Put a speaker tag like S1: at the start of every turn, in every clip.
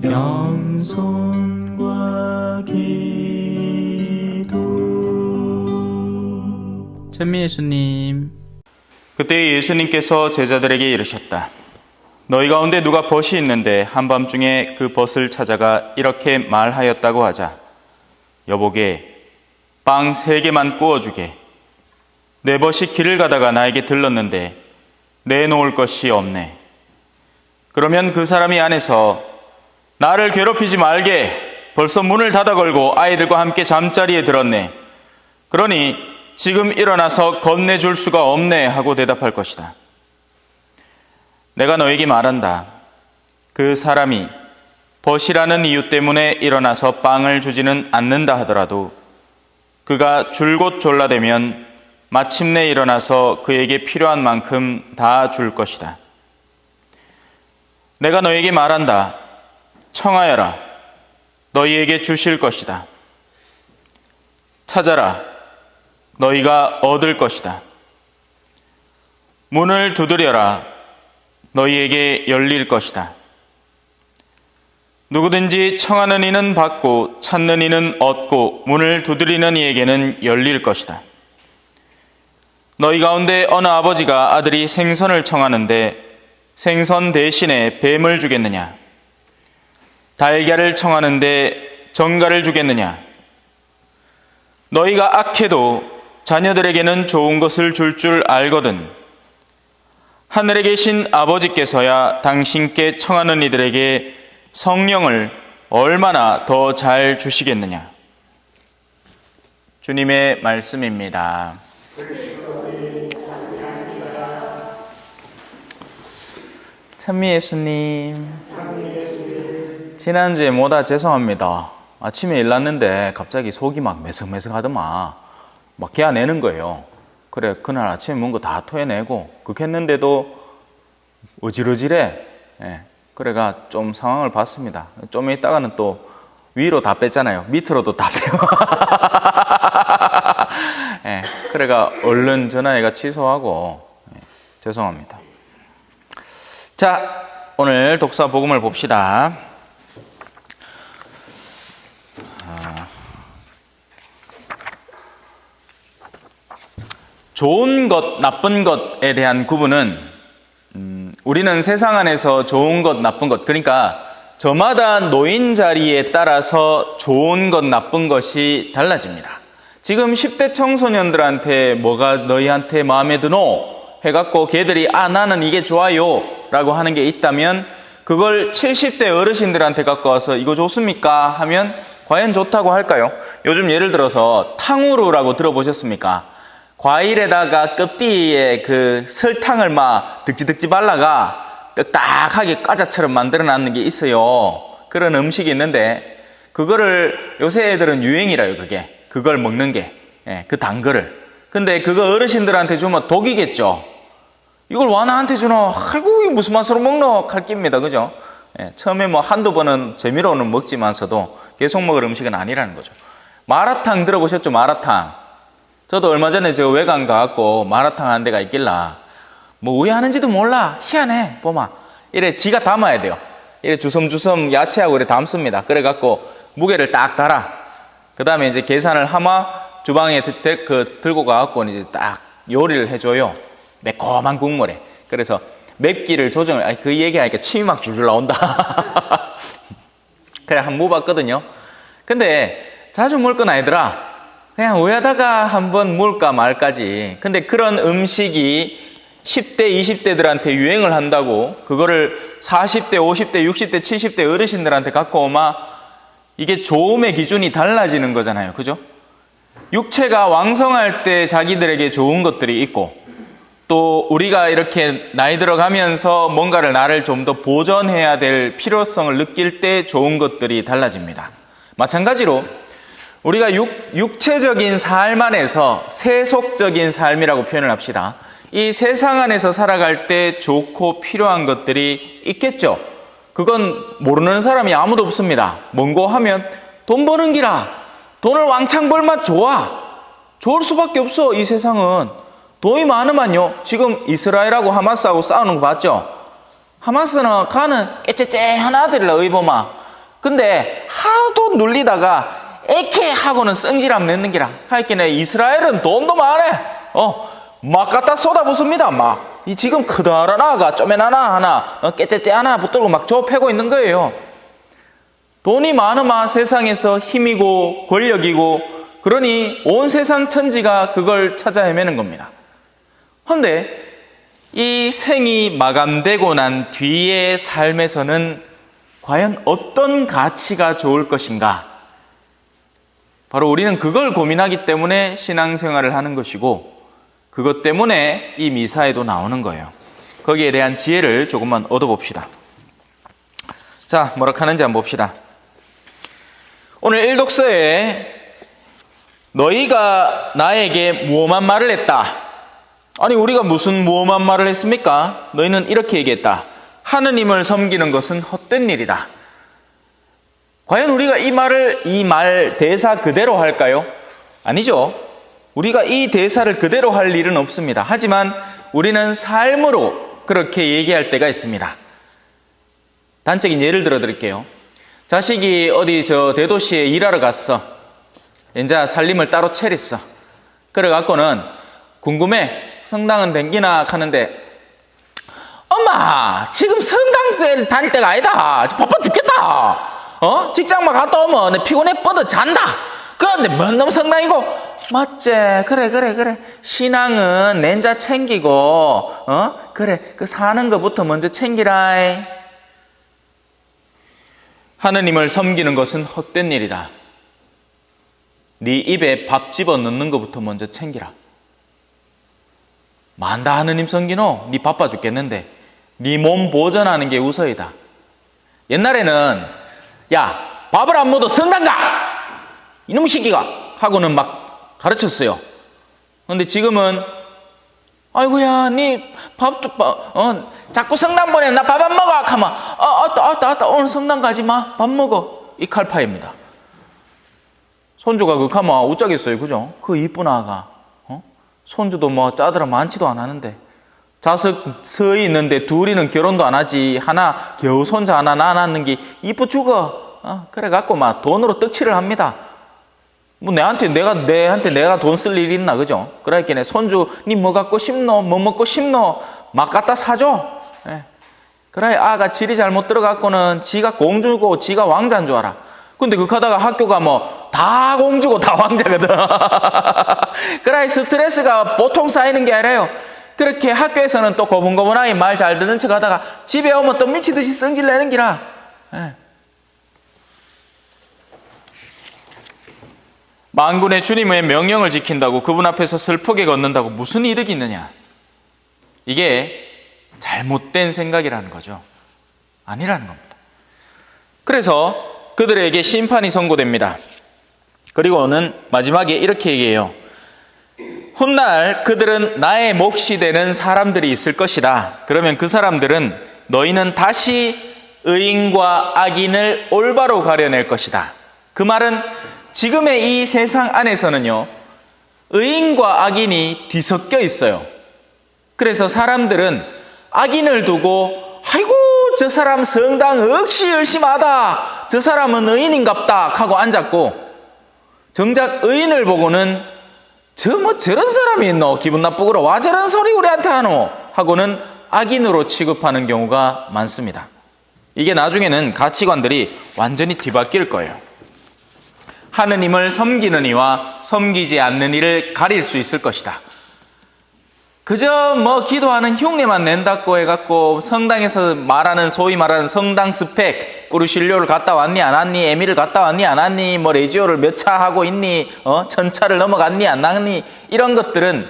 S1: 겸손과 기도. 찬미 예수님.
S2: 그때 예수님께서 제자들에게 이르셨다. 너희 가운데 누가 벗이 있는데 한밤중에 그 벗을 찾아가 이렇게 말하였다고 하자. 여보게, 빵 3개만 구워주게. 내 벗이 길을 가다가 나에게 들렀는데 내놓을 것이 없네. 그러면 그 사람이 안에서 나를 괴롭히지 말게, 벌써 문을 닫아 걸고 아이들과 함께 잠자리에 들었네. 그러니 지금 일어나서 건네줄 수가 없네 하고 대답할 것이다. 내가 너에게 말한다. 그 사람이 벗이라는 이유 때문에 일어나서 빵을 주지는 않는다 하더라도 그가 줄곧 졸라대면 마침내 일어나서 그에게 필요한 만큼 다 줄 것이다. 내가 너에게 말한다. 청하여라. 너희에게 주실 것이다. 찾아라. 너희가 얻을 것이다. 문을 두드려라. 너희에게 열릴 것이다. 누구든지 청하는 이는 받고 찾는 이는 얻고 문을 두드리는 이에게는 열릴 것이다. 너희 가운데 어느 아버지가 아들이 생선을 청하는데 생선 대신에 뱀을 주겠느냐? 달걀을 청하는데 정갈을 주겠느냐? 너희가 악해도 자녀들에게는 좋은 것을 줄 알거든. 하늘에 계신 아버지께서야 당신께 청하는 이들에게 성령을 얼마나 더 잘 주시겠느냐. 주님의 말씀입니다. 찬미 예수님. 지난주에 뭐다 죄송합니다. 아침에 일났는데 갑자기 속이 막 매석매석하더만 막 개아내는 거예요. 그래, 그날 아침에 뭔가 다 토해내고 그랬는데도 어질어질해. 예, 그래가 좀 상황을 봤습니다. 좀 있다가는 또 위로 다 뺐잖아요. 밑으로도 다 빼고. 예, 그래가 얼른 전화해가 취소하고 죄송합니다. 자, 오늘 독사 복음을 봅시다. 좋은 것, 나쁜 것에 대한 구분은 우리는 세상 안에서 좋은 것, 나쁜 것, 그러니까 저마다 놓인 자리에 따라서 좋은 것, 나쁜 것이 달라집니다. 지금 10대 청소년들한테 뭐가 너희한테 마음에 드노? 해갖고 걔들이 나는 이게 좋아요 라고 하는 게 있다면 그걸 70대 어르신들한테 갖고 와서 이거 좋습니까? 하면 과연 좋다고 할까요? 요즘 예를 들어서 탕후루라고 들어보셨습니까? 과일에다가 껍데기에 그 설탕을 막 득지득지 발라가 딱딱하게 과자처럼 만들어 놨는 게 있어요. 그런 음식이 있는데 그거를 요새 애들은 유행이라요. 그걸 먹는 게, 그 단 거를. 근데 그거 어르신들한테 주면 독이겠죠. 이걸 와 나한테 주노? 아이고 이거 무슨 맛으로 먹노? 할 깁니다. 그죠? 처음에 뭐 한두 번은 재미로는 먹지만서도 계속 먹을 음식은 아니라는 거죠. 마라탕 들어보셨죠? 마라탕. 저도 얼마 전에 저 외관 가갖고 마라탕 하는 데가 있길라 뭐 왜 하는지도 몰라. 희한해. 보마. 이래 지가 담아야 돼요. 이래 주섬주섬 야채하고 이래 담습니다. 그래갖고 무게를 딱 달아. 그 다음에 이제 계산을 하마 주방에 들고 가갖고 이제 딱 요리를 해줘요. 매콤한 국물에. 그래서 맵기를 조정을, 그 얘기하니까 침이 막 줄줄 나온다. 그래, 한번 먹어봤거든요. 근데 자주 먹을 건 아니더라. 그냥 우야다가 한번 먹을까 말까지. 근데 그런 음식이 10대, 20대들한테 유행을 한다고 그거를 40대, 50대, 60대, 70대 어르신들한테 갖고 오마 이게 좋음의 기준이 달라지는 거잖아요. 그죠? 육체가 왕성할 때 자기들에게 좋은 것들이 있고 또 우리가 이렇게 나이 들어가면서 뭔가를 나를 좀 더 보존해야 될 필요성을 느낄 때 좋은 것들이 달라집니다. 마찬가지로 우리가 육체적인 삶 안에서 세속적인 삶이라고 표현을 합시다. 이 세상 안에서 살아갈 때 좋고 필요한 것들이 있겠죠. 그건 모르는 사람이 아무도 없습니다. 뭔고 하면 돈 버는 기라. 돈을 왕창 벌면 좋아. 좋을 수밖에 없어. 이 세상은. 돈이 많으면요. 지금 이스라엘하고 하마스하고 싸우는 거 봤죠? 하마스는 가는 깨째째한 아들이라 의보마. 근데 하도 눌리다가 에케 하고는 성질함 냈는 기라. 하여튼에 이스라엘은 돈도 많아. 막 갖다 쏟아붓습니다. 막. 이 지금 크다란 아가 쪼맨 하나, 깨째째 하나 붙들고 막 저 패고 있는 거예요. 돈이 많으마 세상에서 힘이고 권력이고, 그러니 온 세상 천지가 그걸 찾아 헤매는 겁니다. 그런데 이 생이 마감되고 난 뒤의 삶에서는 과연 어떤 가치가 좋을 것인가? 바로 우리는 그걸 고민하기 때문에 신앙생활을 하는 것이고, 그것 때문에 이 미사에도 나오는 거예요. 거기에 대한 지혜를 조금만 얻어봅시다. 자, 뭐라 하는지 한번 봅시다. 오늘 일독서에 너희가 나에게 무엄한 말을 했다. 아니, 우리가 무슨 무엄한 말을 했습니까? 너희는 이렇게 얘기했다. 하느님을 섬기는 것은 헛된 일이다. 과연 우리가 이 말 대사 그대로 할까요? 아니죠. 우리가 이 대사를 그대로 할 일은 없습니다. 하지만 우리는 삶으로 그렇게 얘기할 때가 있습니다. 단적인 예를 들어 드릴게요. 자식이 어디 대도시에 일하러 갔어. 이제 살림을 따로 차렸어. 그래갖고는 궁금해. 성당은 댕기나 하는데, 엄마, 지금 성당 다닐 때가 아니다. 바빠 죽겠다. 직장만 갔다 오면 피곤해 뻗어 잔다. 그런데 뭔 놈 성당이고? 맞지? 그래. 신앙은 낸자 챙기고, 그래. 그 사는 것부터 먼저 챙기라. 하느님을 섬기는 것은 헛된 일이다. 네 입에 밥 집어넣는 것부터 먼저 챙기라. 만다 하느님 섬기노? 네 바빠 죽겠는데 네 몸 보존하는 게 우선이다. 옛날에는 야, 밥을 안 먹어도 성당 가! 이놈 시기가! 하고는 막 가르쳤어요. 그런데 지금은 아이고야, 네 밥도 자꾸 성당 보내. 나 밥 안 먹어. 하면 알았다. 오늘 성당 가지 마. 밥 먹어. 이 칼파입니다. 손주가 하면 웃자겠어요. 그죠? 그 이쁜 아가. 손주도 뭐 짜들어 많지도 않았는데 자석 서이 있는데 둘이는 결혼도 안 하지. 하나 겨우 손자 하나 낳았는 게 이뻐 죽어. 그래갖고 막 돈으로 떡칠을 합니다. 뭐 내한테 내가 돈 쓸 일이 있나, 그죠? 그러니까 손주 니 뭐 갖고 싶노? 뭐 먹고 싶노? 막 갖다 사줘. 예. 그래 아가 질이 잘못 들어갖고는 지가 공주고 지가 왕자인 줄 알아. 근데 하다가 학교가 뭐 다 공주고 다 왕자거든. 그래 스트레스가 보통 쌓이는 게 아니라요. 그렇게 학교에서는 또 고분고분하게 말 잘 듣는 척 하다가 집에 오면 또 미치듯이 성질 내는 기라. 예. 만군의 주님의 명령을 지킨다고 그분 앞에서 슬프게 걷는다고 무슨 이득이 있느냐? 이게 잘못된 생각이라는 거죠. 아니라는 겁니다. 그래서 그들에게 심판이 선고됩니다. 그리고는 마지막에 이렇게 얘기해요. 훗날 그들은 나의 몫이 되는 사람들이 있을 것이다. 그러면 그 사람들은 너희는 다시 의인과 악인을 올바로 가려낼 것이다. 그 말은 지금의 이 세상 안에서는요, 의인과 악인이 뒤섞여 있어요. 그래서 사람들은 악인을 두고 아이고 저 사람 성당 억시 열심하다, 저 사람은 의인인갑다 하고 앉았고, 정작 의인을 보고는 저런 사람이 있노, 기분 나쁘고로 와 저런 소리 우리한테 하노 하고는 악인으로 취급하는 경우가 많습니다. 이게 나중에는 가치관들이 완전히 뒤바뀔 거예요. 하느님을 섬기는 이와 섬기지 않는 이를 가릴 수 있을 것이다. 그저 뭐 기도하는 흉내만 낸다고 해갖고 성당에서 소위 말하는 성당 스펙, 꾸르실료를 갔다 왔니 안 왔니, 에미를 갔다 왔니 안 왔니, 뭐 레지오를 몇 차 하고 있니, 1000차를 넘어갔니 안 났니, 이런 것들은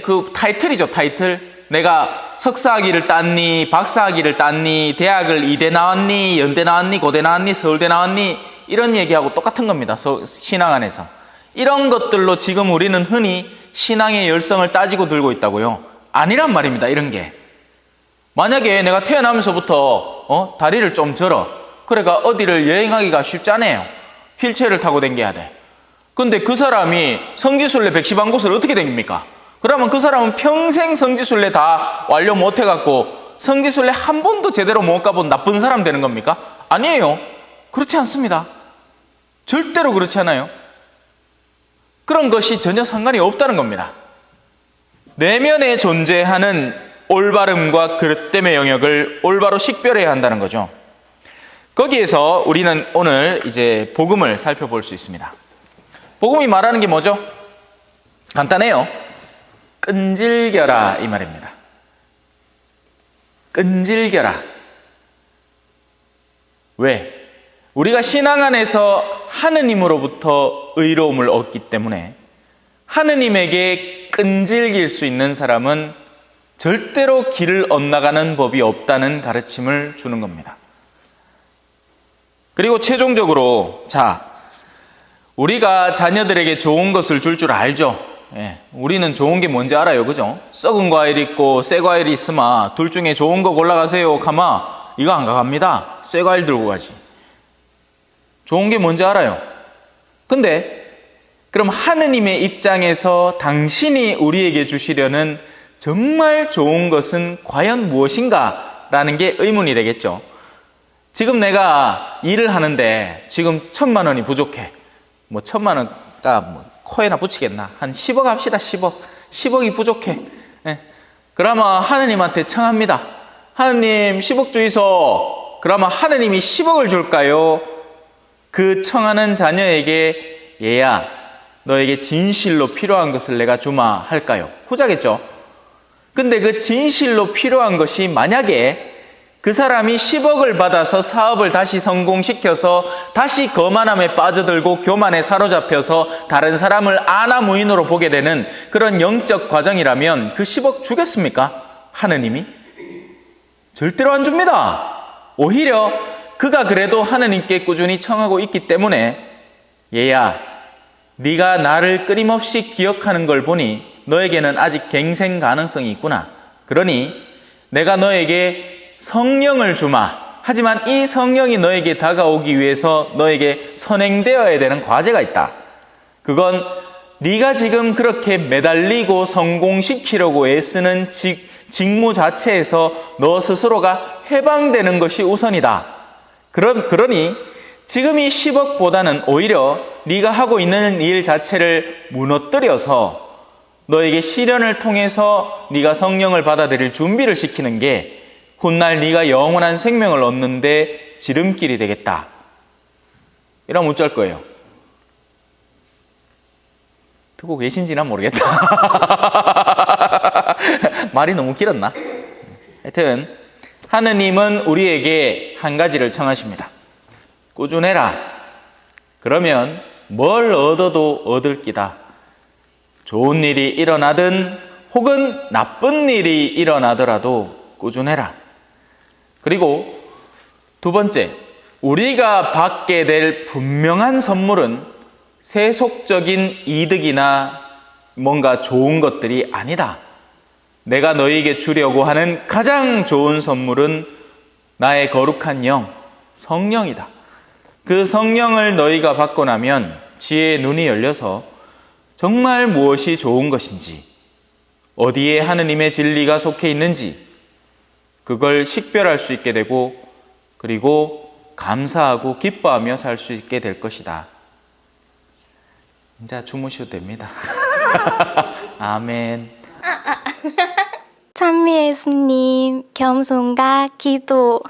S2: 그 타이틀이죠. 타이틀. 내가 석사학위를 땄니, 박사학위를 땄니, 대학을 이대 나왔니, 연대 나왔니, 고대 나왔니, 서울대 나왔니, 이런 얘기하고 똑같은 겁니다. 신앙 안에서. 이런 것들로 지금 우리는 흔히 신앙의 열성을 따지고 들고 있다고요. 아니란 말입니다. 이런 게. 만약에 내가 태어나면서부터 다리를 좀 절어. 그러니까 어디를 여행하기가 쉽지 않아요. 휠체어를 타고 다녀야 돼. 근데 그 사람이 성지순례 110안곳을 어떻게 다닙니까? 그러면 그 사람은 평생 성지순례 다 완료 못 해갖고 성지순례 한 번도 제대로 못 가본 나쁜 사람 되는 겁니까? 아니에요. 그렇지 않습니다. 절대로 그렇지 않아요. 그런 것이 전혀 상관이 없다는 겁니다. 내면에 존재하는 올바름과 그릇됨의 영역을 올바로 식별해야 한다는 거죠. 거기에서 우리는 오늘 이제 복음을 살펴볼 수 있습니다. 복음이 말하는 게 뭐죠? 간단해요. 끈질겨라 이 말입니다. 끈질겨라. 왜? 우리가 신앙 안에서 하느님으로부터 의로움을 얻기 때문에 하느님에게 끈질길 수 있는 사람은 절대로 길을 엇나가는 법이 없다는 가르침을 주는 겁니다. 그리고 최종적으로 우리가 자녀들에게 좋은 것을 줄 알죠. 우리는 좋은 게 뭔지 알아요. 그죠? 썩은 과일 있고 새 과일이 있으마 둘 중에 좋은 거 골라가세요. 가마 이거 안 가갑니다. 새 과일 들고 가지. 좋은 게 뭔지 알아요. 근데 그럼 하느님의 입장에서 당신이 우리에게 주시려는 정말 좋은 것은 과연 무엇인가? 라는 게 의문이 되겠죠. 지금 내가 일을 하는데 지금 1,000만 원이 부족해. 1,000만 원가 코에나 붙이겠나? 한 10억 합시다. 10억이 부족해. 그러면 하느님한테 청합니다. 하느님 10억 주이소. 그러면 하느님이 10억을 줄까요? 그 청하는 자녀에게 얘야 너에게 진실로 필요한 것을 내가 주마 할까요? 후자겠죠. 근데 그 진실로 필요한 것이 만약에 그 사람이 10억을 받아서 사업을 다시 성공시켜서 다시 거만함에 빠져들고 교만에 사로잡혀서 다른 사람을 아나무인으로 보게 되는 그런 영적 과정이라면 그 10억 주겠습니까? 하느님이? 절대로 안 줍니다. 오히려 그가 그래도 하느님께 꾸준히 청하고 있기 때문에 얘야 네가 나를 끊임없이 기억하는 걸 보니 너에게는 아직 갱생 가능성이 있구나. 그러니 내가 너에게 성령을 주마. 하지만 이 성령이 너에게 다가오기 위해서 너에게 선행되어야 되는 과제가 있다. 그건 네가 지금 그렇게 매달리고 성공시키려고 애쓰는 직무 자체에서 너 스스로가 해방되는 것이 우선이다. 그러니 지금 이 10억보다는 오히려 네가 하고 있는 일 자체를 무너뜨려서 너에게 시련을 통해서 네가 성령을 받아들일 준비를 시키는 게 훗날 네가 영원한 생명을 얻는데 지름길이 되겠다. 이러면 어쩔 거예요? 듣고 계신지는 모르겠다. 말이 너무 길었나? 하여튼 하느님은 우리에게 한 가지를 청하십니다. 꾸준해라. 그러면 뭘 얻어도 얻을 끼다. 좋은 일이 일어나든 혹은 나쁜 일이 일어나더라도 꾸준해라. 그리고 두 번째, 우리가 받게 될 분명한 선물은 세속적인 이득이나 뭔가 좋은 것들이 아니다. 내가 너에게 주려고 하는 가장 좋은 선물은 나의 거룩한 영, 성령이다. 그 성령을 너희가 받고 나면 지혜의 눈이 열려서 정말 무엇이 좋은 것인지, 어디에 하느님의 진리가 속해 있는지 그걸 식별할 수 있게 되고 그리고 감사하고 기뻐하며 살 수 있게 될 것이다. 이제 주무셔도 됩니다. 아멘.
S3: 찬미 예수님, 겸손과 기도.